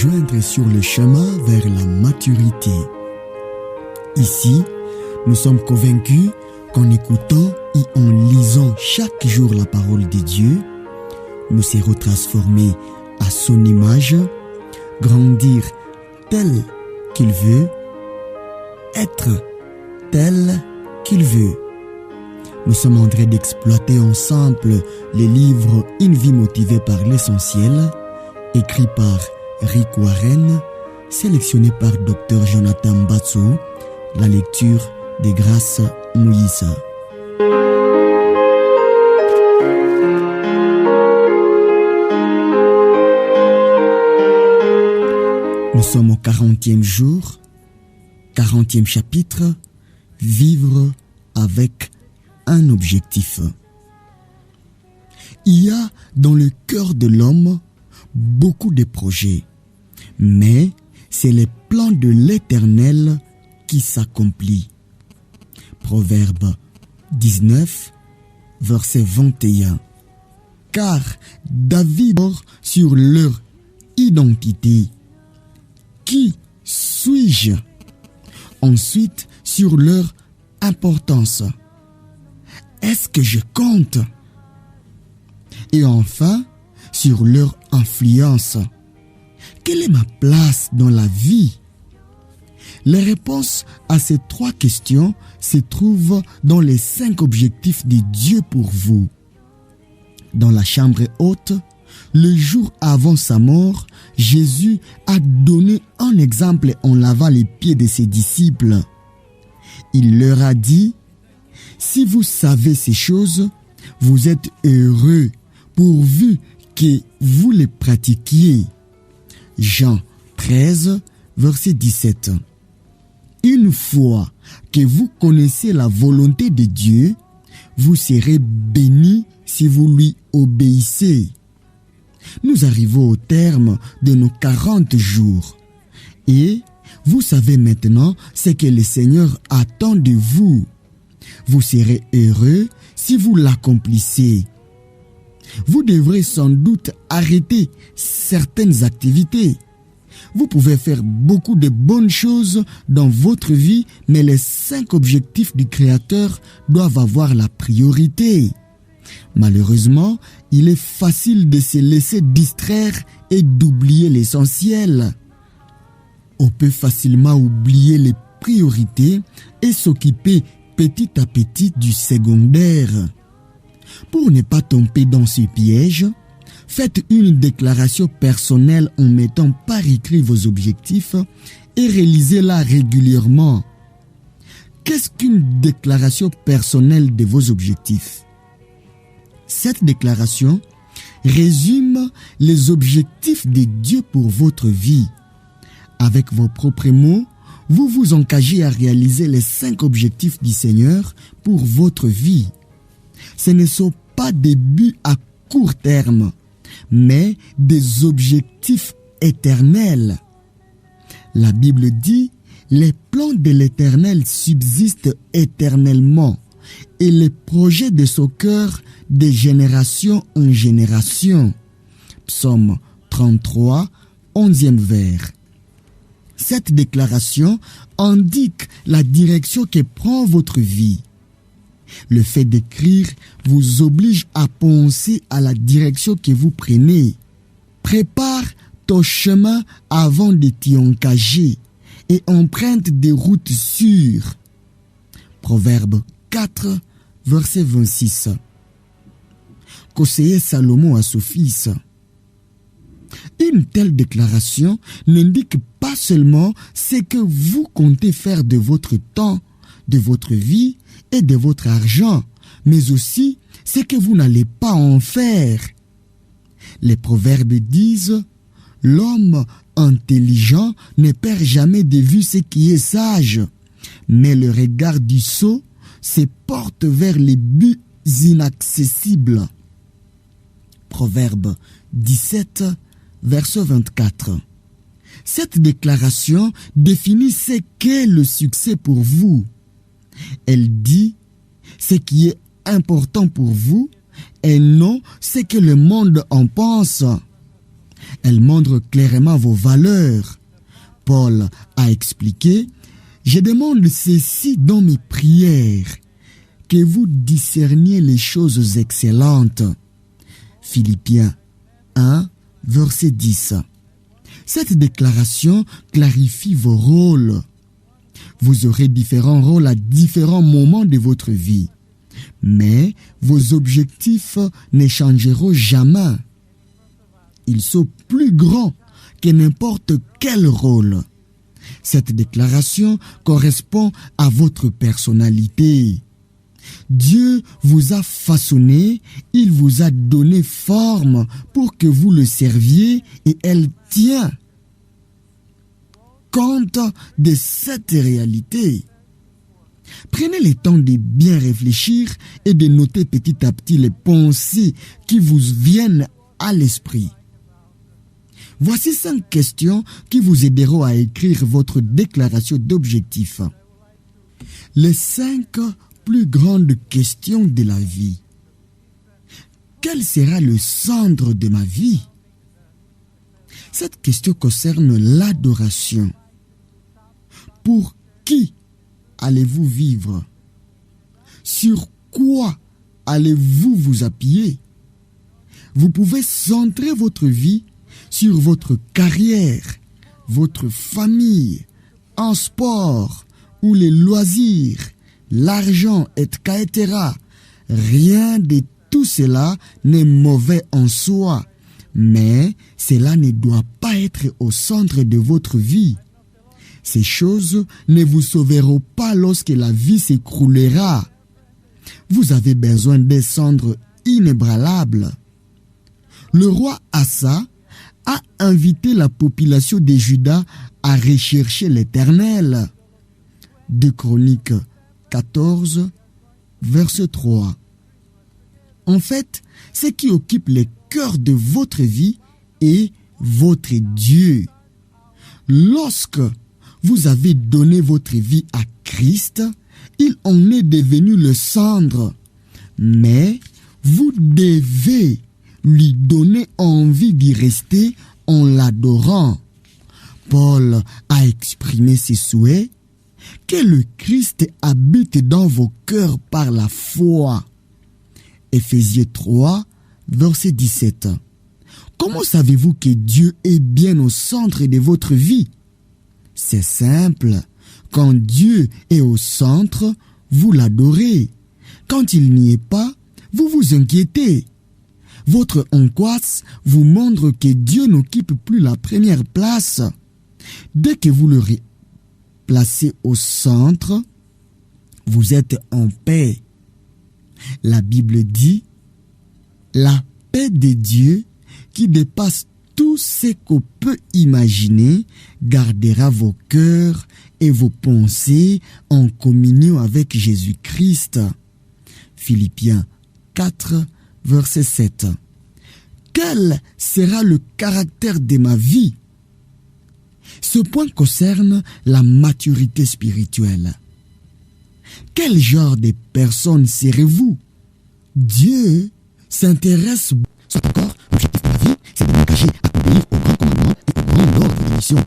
rejoindre sur le chemin vers la maturité. Ici, nous sommes convaincus qu'en écoutant et en lisant chaque jour la parole de Dieu, nous serons transformés à son image, grandir tel qu'il veut, être tel qu'il veut. Nous sommes en train d'exploiter ensemble les livres Une vie motivée par l'essentiel, écrit par Rick Warren, sélectionné par Dr Jonathan Batso, la lecture des Grâces Moïse. Nous sommes au 40e jour, 40e chapitre, vivre avec un objectif. Il y a dans le cœur de l'homme beaucoup de projets, mais c'est les plans de l'Éternel qui s'accomplissent. Proverbe 19, verset 21. Car David dort sur leur identité. Qui suis-je? Ensuite, sur leur importance. Est-ce que je compte? Et enfin, sur leur influence. Quelle est ma place dans la vie? Les réponses à ces trois questions se trouvent dans les 5 objectifs de Dieu pour vous. Dans la chambre haute, le jour avant sa mort, Jésus a donné un exemple en lavant les pieds de ses disciples. Il leur a dit: si vous savez ces choses, vous êtes heureux pourvu que vous les pratiquiez. Jean 13, verset 17. Une fois que vous connaissez la volonté de Dieu, vous serez bénis si vous lui obéissez. Nous arrivons au terme de nos 40 jours. Et vous savez maintenant ce que le Seigneur attend de vous. Vous serez heureux si vous l'accomplissez. Vous devrez sans doute arrêter certaines activités. Vous pouvez faire beaucoup de bonnes choses dans votre vie, mais les 5 objectifs du Créateur doivent avoir la priorité. Malheureusement, il est facile de se laisser distraire et d'oublier l'essentiel. On peut facilement oublier les priorités et s'occuper petit à petit du secondaire. Pour ne pas tomber dans ce piège, faites une déclaration personnelle en mettant par écrit vos objectifs et réalisez-la régulièrement. Qu'est-ce qu'une déclaration personnelle de vos objectifs? Cette déclaration résume les objectifs de Dieu pour votre vie. Avec vos propres mots, vous vous engagez à réaliser les 5 objectifs du Seigneur pour votre vie. Ce ne sont pas des buts à court terme, mais des objectifs éternels. La Bible dit: les plans de l'Éternel subsistent éternellement et les projets de son cœur de génération en génération. Psaume 33, 11e vers. Cette déclaration indique la direction que prend votre vie. Le fait d'écrire vous oblige à penser à la direction que vous prenez. Prépare ton chemin avant de t'y engager et emprunte des routes sûres. Proverbe 4, verset 26. Conseiller Salomon à son fils. Une telle déclaration n'indique pas seulement ce que vous comptez faire de votre temps, de votre vie et de votre argent, mais aussi ce que vous n'allez pas en faire. Les proverbes disent: l'homme intelligent ne perd jamais de vue ce qui est sage, mais le regard du sot se porte vers les buts inaccessibles. Proverbe 17, verset 24. Cette déclaration définit ce qu'est le succès pour vous. Elle dit ce qui est important pour vous et non ce que le monde en pense. Elle montre clairement vos valeurs. Paul a expliqué: je demande ceci dans mes prières, que vous discerniez les choses excellentes. Philippiens 1, verset 10. Cette déclaration clarifie vos rôles. Vous aurez différents rôles à différents moments de votre vie, mais vos objectifs ne changeront jamais. Ils sont plus grands que n'importe quel rôle. Cette déclaration correspond à votre personnalité. Dieu vous a façonné, il vous a donné forme pour que vous le serviez et elle tient compte de cette réalité. Prenez le temps de bien réfléchir et de noter petit à petit les pensées qui vous viennent à l'esprit. Voici 5 questions qui vous aideront à écrire votre déclaration d'objectifs. Les 5 plus grandes questions de la vie. Quel sera le centre de ma vie? Cette question concerne l'adoration. Pour qui allez-vous vivre? Sur quoi allez-vous vous appuyer? Vous pouvez centrer votre vie sur votre carrière, votre famille, un sport ou les loisirs, l'argent, etc. Rien de tout cela n'est mauvais en soi, mais cela ne doit pas être au centre de votre vie. Ces choses ne vous sauveront pas lorsque la vie s'écroulera. Vous avez besoin des cendres inébranlables. Le roi Asa a invité la population de Juda à rechercher l'Éternel. 2 Chroniques 14, verset 3. En fait, ce qui occupe le cœur de votre vie est votre Dieu. Lorsque vous avez donné votre vie à Christ, il en est devenu le centre. Mais vous devez lui donner envie d'y rester en l'adorant. Paul a exprimé ses souhaits: que le Christ habite dans vos cœurs par la foi. Éphésiens 3, verset 17. Comment savez-vous que Dieu est bien au centre de votre vie? C'est simple. Quand Dieu est au centre, vous l'adorez. Quand il n'y est pas, vous vous inquiétez. Votre angoisse vous montre que Dieu n'occupe plus la première place. Dès que vous le placez au centre, vous êtes en paix. La Bible dit: la paix de Dieu qui dépasse tout ce qu'on peut imaginer gardera vos cœurs et vos pensées en communion avec Jésus-Christ. Philippiens 4, verset 7. Quel sera le caractère de ma vie? Ce point concerne la maturité spirituelle. Quel genre de personne serez-vous? Dieu s'intéresse, soit encore, l'objectif de la vie, c'est de m'engager à obéir au grand commandement et au grand ordre de mission.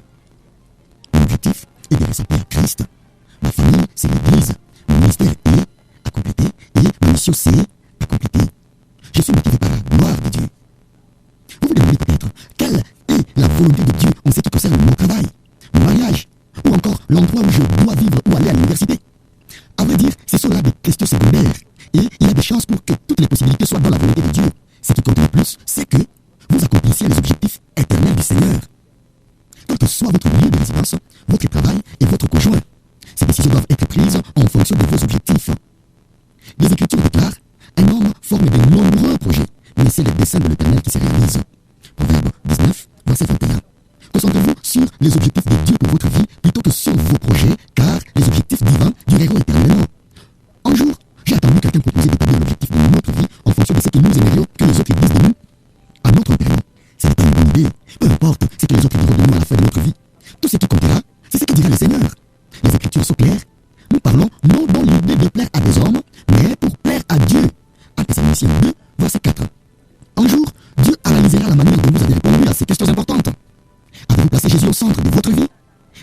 Mon objectif est de ressembler à Christ. Ma famille, c'est l'Église. Mon ministère est à compléter et ma mission, c'est à compléter. Je suis motivé par la gloire de Dieu. Vous vous demandez peut-être quelle est la volonté de Dieu en ce qui concerne mon travail, mon mariage, ou encore l'endroit où je dois vivre ou aller à l'université. À vrai dire, ce sont là des questions secondaires. Et il y a des chances pour que toutes les possibilités soient dans la volonté de Dieu. Ce qui compte le plus, c'est que vous accomplissiez les objectifs éternels du Seigneur. Quel que soit votre lieu de résidence, votre travail et votre conjoint, ces décisions doivent être prises en fonction de vos objectifs. Les Écritures déclarent: un homme forme de nombreux projets, mais c'est le dessein de l'Éternel qui se réalise. Proverbe 19, verset 21. Concentrez-vous sur les objectifs de Dieu pour votre vie plutôt que sur vos projets, car les objectifs divins dureront éternellement. Un jour, j'ai entendu quelqu'un proposer d'établir l'objectif de notre vie en fonction de ce que nous aimerions que les autres disent de nous à notre période. Ce n'est pas une bonne idée. Peu importe ce que les autres diront de nous à la fin de notre vie. Tout ce qui comptera, c'est ce que dira le Seigneur. Les Écritures sont claires. Nous parlons non dans l'idée de plaire à des hommes, mais pour plaire à Dieu. 1 Thessaloniciens 2, verset 4. Un jour, Dieu analysera la manière dont vous avez répondu à ces questions importantes. placé Jésus au centre de votre vie?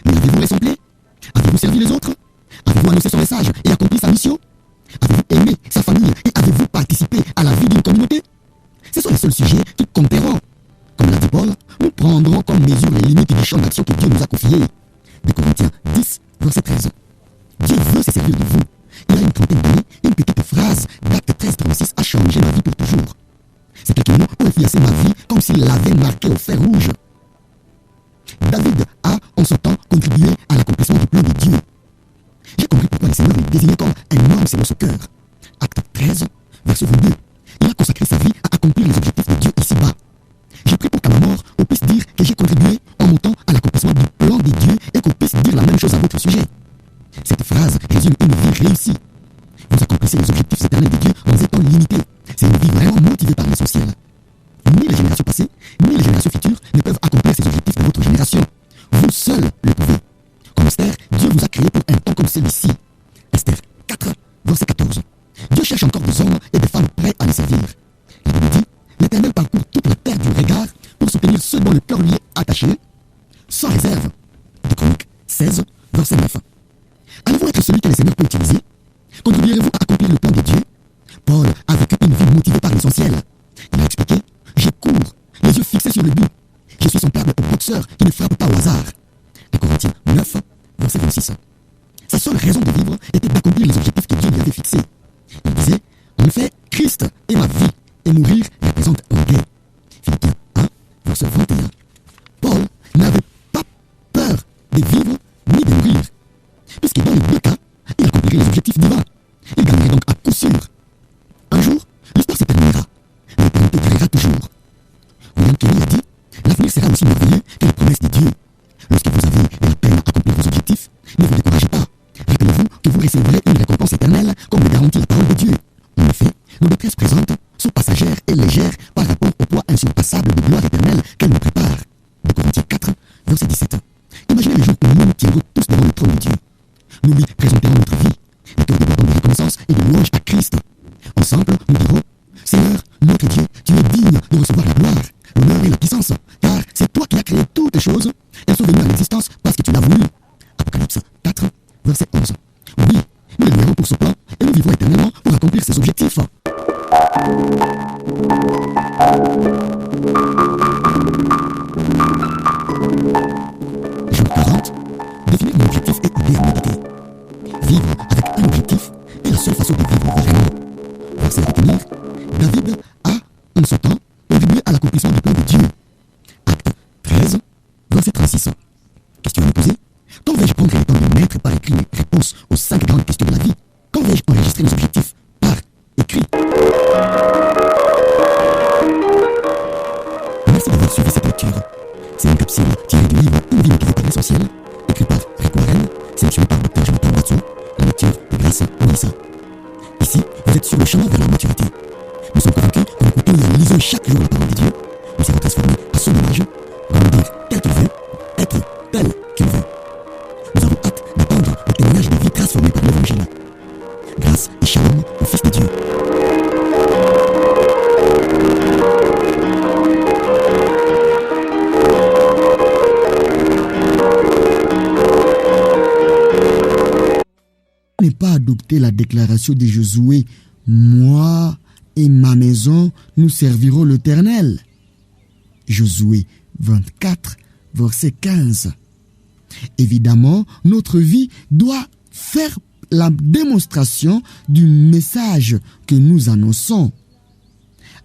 Mais avez-vous ressemblé? Avez-vous servi les autres? Avez-vous annoncé son message et accompli sa mission? Avez-vous aimé sa famille et avez-vous participé à la vie d'une communauté? Ce sont les seuls sujets qui compteront. Comme l'a dit Paul, nous prendrons comme mesure les limites du champ d'action que Dieu nous a confié. De Corinthiens 10, verset 13. Dieu veut se servir de vous. Il y a une trentaine d'années, une petite phrase d'Acte 13, 36 a changé ma vie pour toujours. Ces quelques mots ont influencé ma vie comme s'il l'avait marqué au fer rouge. David a, en ce temps, contribué à l'accomplissement du plan de Dieu. J'ai compris pourquoi le Seigneur le désignait comme un homme selon son cœur. Acte 13, verset 22. Il a consacré sa vie à accomplir les objectifs de Dieu ici-bas. J'ai pris pour qu'à ma mort, on puisse dire que j'ai contribué en montant à l'accomplissement du plan de Dieu et qu'on puisse dire la même chose à votre sujet. Cette phrase résume une vie réussie. Vous accomplissez les objectifs éternels de Dieu en un temps limité. C'est une vie vraiment motivée par l'essentiel. Ni les générations passées, ni les générations futures ne peuvent accomplir ces objectifs de votre génération. Vous seul le pouvez. Comme Esther, Dieu vous a créé pour un temps comme celui-ci. Esther 4, verset 14. Dieu cherche encore des hommes et des femmes prêts à le servir. La Bible dit, l'Éternel parcourt toute la terre du regard pour soutenir ceux dont le cœur lui est attaché, sans réserve. De Chroniques 16, verset 9. Allez-vous être celui que le Seigneur peut utiliser? Contribuerez-vous à accomplir le plan de Dieu? Paul a vécu une vie motivée par l'essentiel. Il a expliqué, je cours, les yeux fixés sur le but. Je suis semblable au boxeur qui ne frappe pas au hasard. De Corinthiens 9, verset 26. Sa seule raison de vivre était d'accomplir les objectifs que Dieu lui avait fixés. Il disait, en effet, Christ est ma vie, et mourir représente un gain. Philippiens 1, verset 21. Paul n'avait pas peur de vivre ni de mourir, puisque dans les deux cas, il accomplirait les objectifs divins. Il gagnerait donc à coup sûr. Un jour, l'histoire se terminera. L'éternité durera toujours. William Kelly a dit, l'avenir sera aussi merveilleux que les promesses de Dieu. Lorsque vous avez la peine à accomplir vos objectifs, ne vous découragez pas. Rappelez-vous que vous recevrez une récompense éternelle comme le garantit la parole de Dieu. En effet, nos détresses présentes sont passagères et légères par rapport au poids insurpassable de gloire éternelle qu'elle nous prépare. De Corinthiens 4, verset 17. Imaginez le jour où nous nous tiendrons tous devant le trône de Dieu. Nous lui présenterons notre vie, le cœur débordant de reconnaissance et de louange à Christ. Ensemble, nous dirons, Seigneur, notre Dieu, tu es digne de recevoir la gloire, l'honneur et la puissance, car c'est toi qui as créé toutes choses. Elles sont venues à l'existence parce que tu l'as voulu. Apocalypse 4, verset 11. Oui, nous le verrons pour ce plan et nous vivrons éternellement pour accomplir ses objectifs. Jour 40. Définir mon objectif et idée à méditer. Vivre avec un objectif est la seule façon de vivre vraiment. Verset à retenir. David a, en ce temps, contribué à l'accomplissement du plan de Dieu. Acte 13, verset 36. Question à me poser. Quand vais-je prendre le temps de mettre par écrit les réponses aux 5 grandes questions de la vie? Quand vais-je enregistrer mes objectifs par écrit? Merci d'avoir suivi cette lecture. C'est une capsule tirée du livre Une vie motivée par l'essentiel, écrit par Rick Warren, sélectionné par Dr. Jonathan Watson, la lecture de Grâce Moïsa. Ici, vous êtes sur le chemin vers la maturité. Nous sommes convaincus qu'en écoutant et en lisant chaque jour la parole de Dieu, nous serons transformés à son image, grandir tel qu'il veut, être tel qu'il veut. Nous avons hâte d'attendre le témoignage de vie transformée par l'Évangile. Grâce et shalom au Fils de Dieu. Ne pas adopter la déclaration de Josué, moi et ma maison, nous servirons l'Éternel. Josué 24, verset 15. Évidemment, notre vie doit faire la démonstration du message que nous annonçons.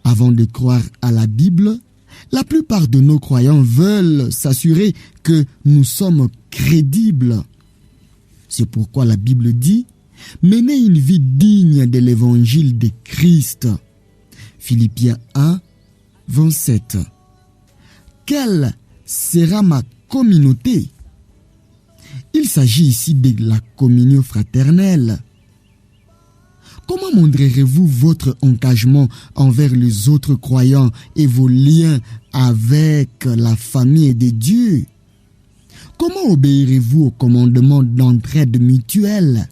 Avant de croire à la Bible, la plupart de nos croyants veulent s'assurer que nous sommes crédibles. C'est pourquoi la Bible dit « Menez une vie digne de l'évangile de Christ ». Philippiens 1, 27. Quelle sera ma communauté? Il s'agit ici de la communion fraternelle. Comment montrerez-vous votre engagement envers les autres croyants et vos liens avec la famille de Dieu? Comment obéirez-vous au commandement d'entraide mutuelle?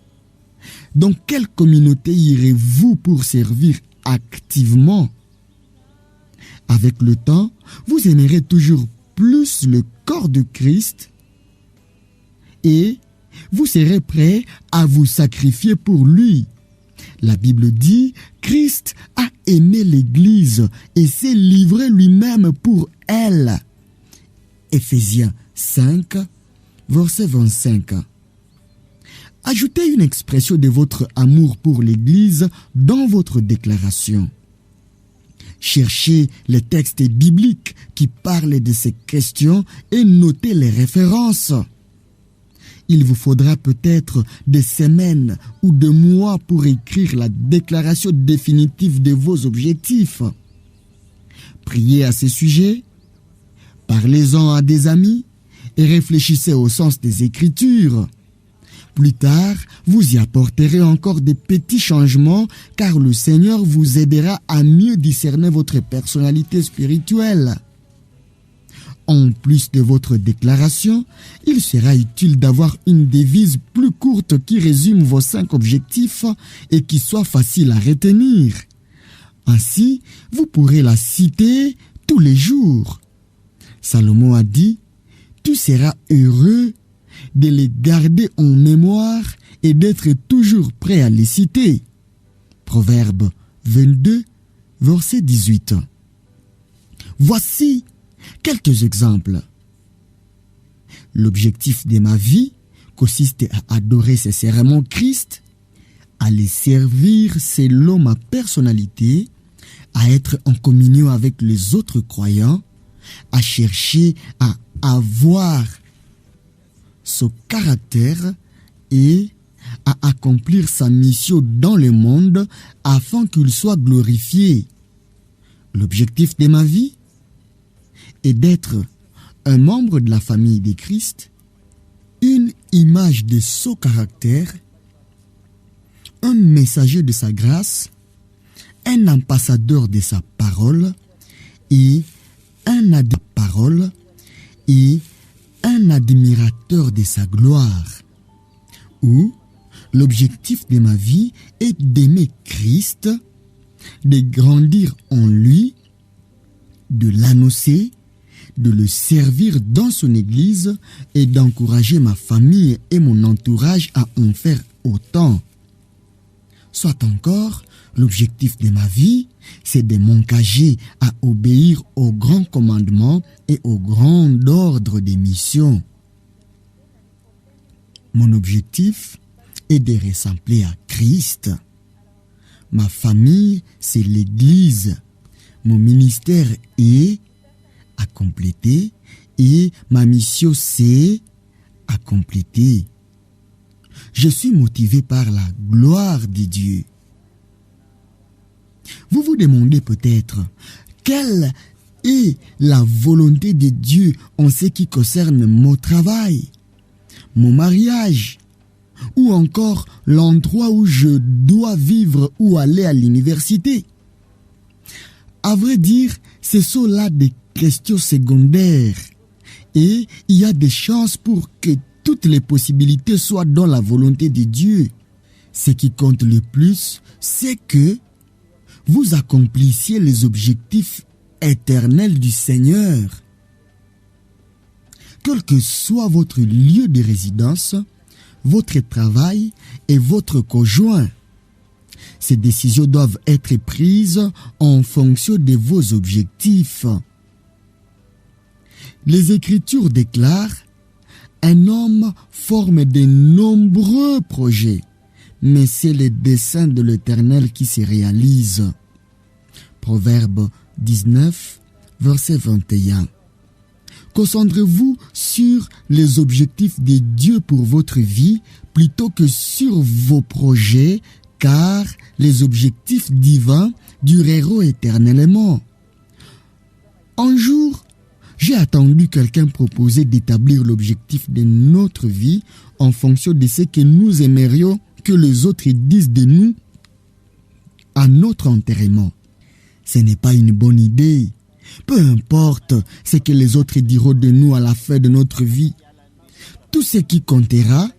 Dans quelle communauté irez-vous pour servir activement? Avec le temps, vous aimerez toujours plus le corps de Christ et vous serez prêts à vous sacrifier pour lui. La Bible dit, Christ a aimé l'Église et s'est livré lui-même pour elle. Éphésiens 5, verset 25. Ajoutez une expression de votre amour pour l'Église dans votre déclaration. Cherchez les textes bibliques qui parlent de ces questions et notez les références. Il vous faudra peut-être des semaines ou des mois pour écrire la déclaration définitive de vos objectifs. Priez à ce sujet, parlez-en à des amis et réfléchissez au sens des Écritures. Plus tard, vous y apporterez encore des petits changements car le Seigneur vous aidera à mieux discerner votre personnalité spirituelle. En plus de votre déclaration, il sera utile d'avoir une devise plus courte qui résume vos 5 objectifs et qui soit facile à retenir. Ainsi, vous pourrez la citer tous les jours. Salomon a dit, « Tu seras heureux de les garder en mémoire et d'être toujours prêt à les citer. » Proverbe 22, verset 18. Voici quelques exemples. L'objectif de ma vie consiste à adorer sincèrement Christ, à les servir selon ma personnalité, à être en communion avec les autres croyants, à chercher à avoir son caractère et à accomplir sa mission dans le monde afin qu'il soit glorifié. L'objectif de ma vie est d'être un membre de la famille de Christ, une image de son caractère, un messager de sa grâce, un ambassadeur de sa parole et un admirateur de sa gloire. Ou l'objectif de ma vie est d'aimer Christ, de grandir en lui, de l'annoncer, de le servir dans son église et d'encourager ma famille et mon entourage à en faire autant. Soit encore, l'objectif de ma vie, c'est de m'engager à obéir aux grands commandements et aux grands ordres des missions. Mon objectif est de ressembler à Christ. Ma famille, c'est l'Église. Mon ministère est à compléter et ma mission, c'est à compléter. Je suis motivé par la gloire de Dieu. Vous vous demandez peut-être, quelle est la volonté de Dieu en ce qui concerne mon travail, mon mariage, ou encore l'endroit où je dois vivre ou aller à l'université? À vrai dire, ce sont là des questions secondaires et il y a des chances pour que toutes les possibilités soient dans la volonté de Dieu. Ce qui compte le plus, c'est que vous accomplissiez les objectifs éternels du Seigneur. Quel que soit votre lieu de résidence, votre travail et votre conjoint, ces décisions doivent être prises en fonction de vos objectifs. Les Écritures déclarent: un homme forme de nombreux projets, mais c'est le dessein de l'Éternel qui se réalise. Proverbe 19, verset 21. Concentrez-vous sur les objectifs de Dieu pour votre vie plutôt que sur vos projets, car les objectifs divins dureront éternellement. Un jour, j'ai entendu quelqu'un proposer d'établir l'objectif de notre vie en fonction de ce que nous aimerions que les autres disent de nous à notre enterrement. Ce n'est pas une bonne idée. Peu importe ce que les autres diront de nous à la fin de notre vie. Tout ce qui comptera,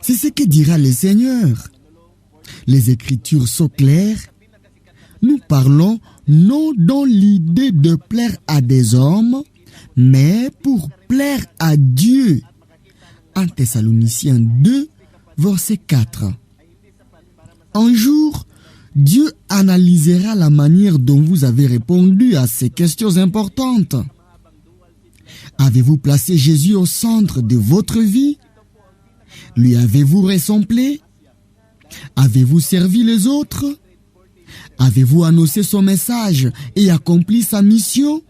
c'est ce que dira le Seigneur. Les Écritures sont claires. Nous parlons non dans l'idée de plaire à des hommes, mais pour plaire à Dieu. 1 Thessaloniciens 2, verset 4. Un jour, Dieu analysera la manière dont vous avez répondu à ces questions importantes. Avez-vous placé Jésus au centre de votre vie? Lui avez-vous ressemblé? Avez-vous servi les autres? Avez-vous annoncé son message et accompli sa mission?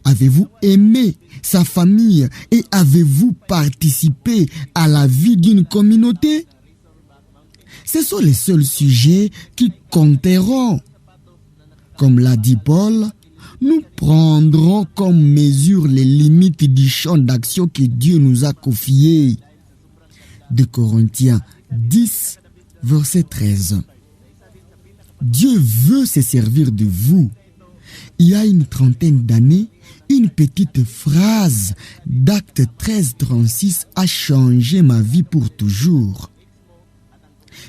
Avez-vous aimé sa famille et avez-vous participé à la vie d'une communauté? Ce sont les seuls sujets qui compteront. Comme l'a dit Paul, nous prendrons comme mesure les limites du champ d'action que Dieu nous a confié. 2 Corinthiens 10, verset 13. Dieu veut se servir de vous. Il y a une trentaine d'années, une petite phrase d'Acte 13, 36 a changé ma vie pour toujours.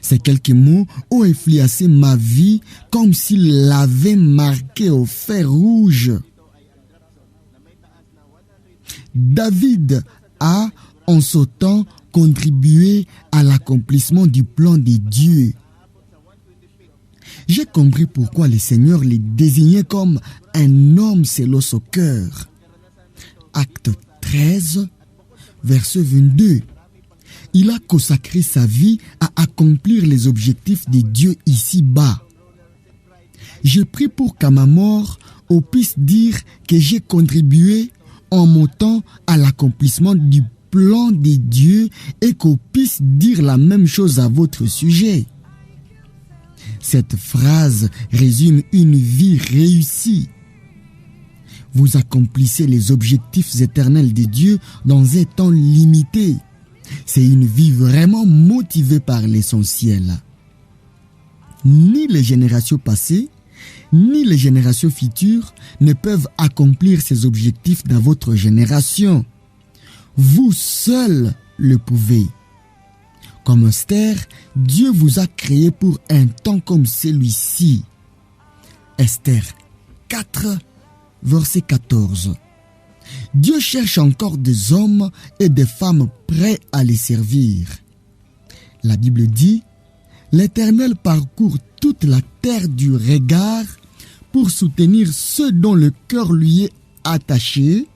Ces quelques mots ont influencé ma vie comme s'ils l'avaient marqué au fer rouge. David a, en ce temps, contribué à l'accomplissement du plan de Dieu. J'ai compris pourquoi le Seigneur le désignait comme un homme selon son cœur. Acte 13, verset 22. Il a consacré sa vie à accomplir les objectifs de Dieu ici-bas. J'ai pris pour qu'à ma mort, on puisse dire que j'ai contribué en mon temps à l'accomplissement du plan de Dieu et qu'on puisse dire la même chose à votre sujet. Cette phrase résume une vie réussie. Vous accomplissez les objectifs éternels de Dieu dans un temps limité. C'est une vie vraiment motivée par l'essentiel. Ni les générations passées, ni les générations futures ne peuvent accomplir ces objectifs dans votre génération. Vous seul le pouvez. Comme Esther, Dieu vous a créé pour un temps comme celui-ci. Esther 4, verset 14. Dieu cherche encore des hommes et des femmes prêts à les servir. La Bible dit, l'Éternel parcourt toute la terre du regard pour soutenir ceux dont le cœur lui est attaché,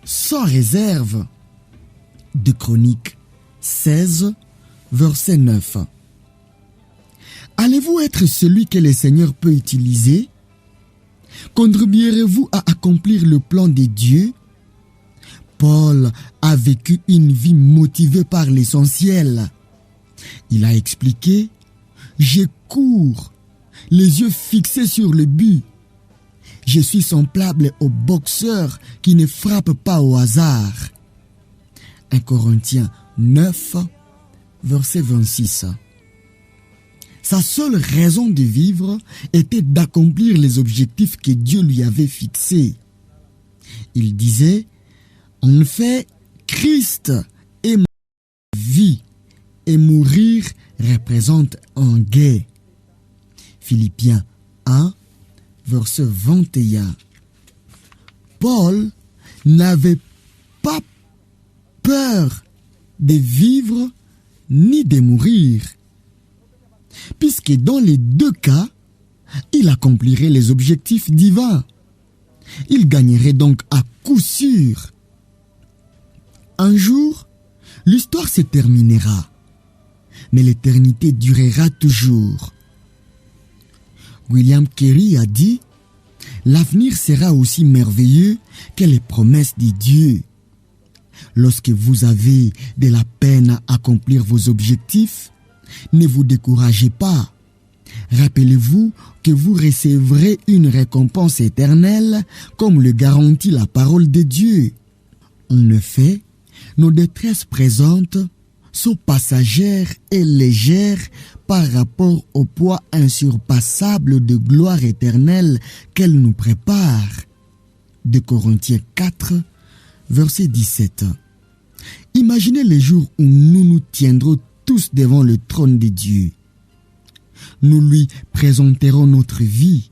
sans réserve. 2 Chroniques 16, verset 9. Allez-vous être celui que le Seigneur peut utiliser? Contribuerez-vous à accomplir le plan de Dieu? Paul a vécu une vie motivée par l'essentiel. Il a expliqué, « Je cours, les yeux fixés sur le but. Je suis semblable au boxeur qui ne frappe pas au hasard. » 1 Corinthiens 9, verset 26. Sa seule raison de vivre était d'accomplir les objectifs que Dieu lui avait fixés. Il disait, en fait, Christ est ma vie et mourir représente un gain. Philippiens 1, verset 21. Paul n'avait pas peur de vivre ni de mourir, puisque dans les deux cas, il accomplirait les objectifs divins. Il gagnerait donc à coup sûr. Un jour, l'histoire se terminera, mais l'éternité durera toujours. William Carey a dit, « L'avenir sera aussi merveilleux que les promesses de Dieu. » Lorsque vous avez de la peine à accomplir vos objectifs, ne vous découragez pas. Rappelez-vous que vous recevrez une récompense éternelle comme le garantit la parole de Dieu. En effet, nos détresses présentes sont passagères et légères par rapport au poids insurpassable de gloire éternelle qu'elle nous prépare. 2 Corinthiens 4, verset 17. Imaginez les jours où nous nous tiendrons tous devant le trône de Dieu. Nous lui présenterons notre vie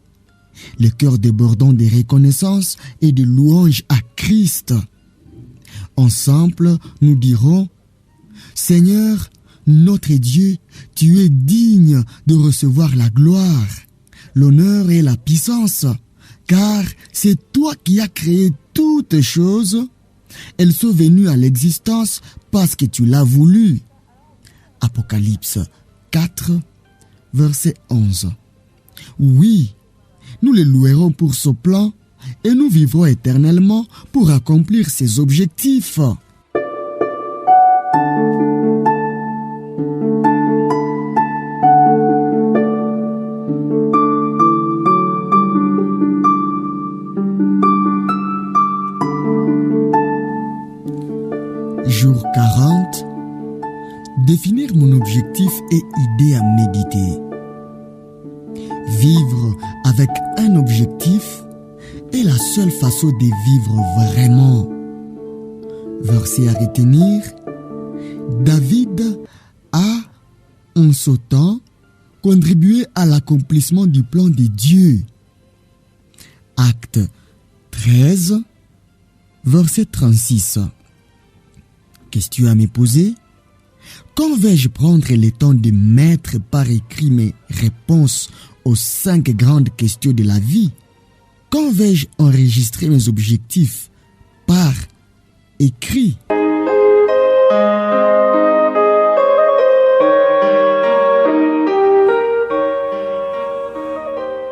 le cœur débordant de reconnaissance et de louange à Christ. Ensemble, nous dirons: Seigneur, notre Dieu, tu es digne de recevoir la gloire, l'honneur et la puissance, car c'est toi qui as créé toutes choses. Elles sont venues à l'existence parce que tu l'as voulu. Apocalypse 4, verset 11. Oui, nous le louerons pour ce plan et nous vivrons éternellement pour accomplir ses objectifs. Jour 40. Définir mon objectif et idée à méditer. Vivre avec un objectif est la seule façon de vivre vraiment. Verset à retenir: David a, en ce temps, contribué à l'accomplissement du plan de Dieu. Acte 13, verset 36. Question à me poser: quand vais-je prendre le temps de mettre par écrit mes réponses aux 5 grandes questions de la vie? Quand vais-je enregistrer mes objectifs par écrit?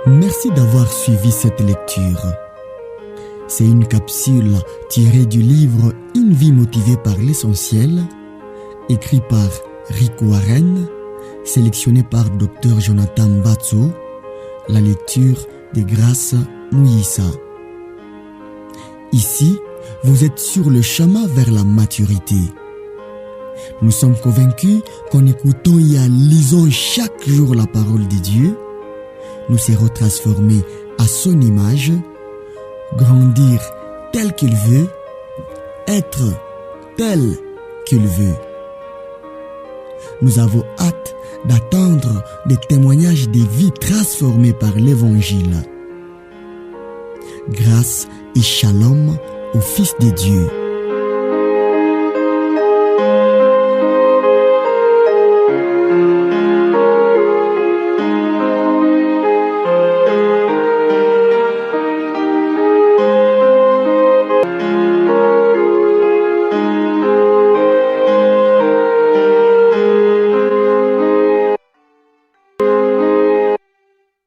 Merci d'avoir suivi cette lecture. C'est une capsule tirée du livre Une vie motivée par l'essentiel, écrit par Rick Warren, sélectionné par Dr Jonathan Batso, la lecture de Grâce Mouissa. Ici, vous êtes sur le chemin vers la maturité. Nous sommes convaincus qu'en écoutant et en lisant chaque jour la parole de Dieu, nous serons transformés à son image, grandir tel qu'il veut, être tel qu'il veut. Nous avons hâte d'attendre des témoignages des vies transformées par l'Évangile. Grâce et shalom au Fils de Dieu.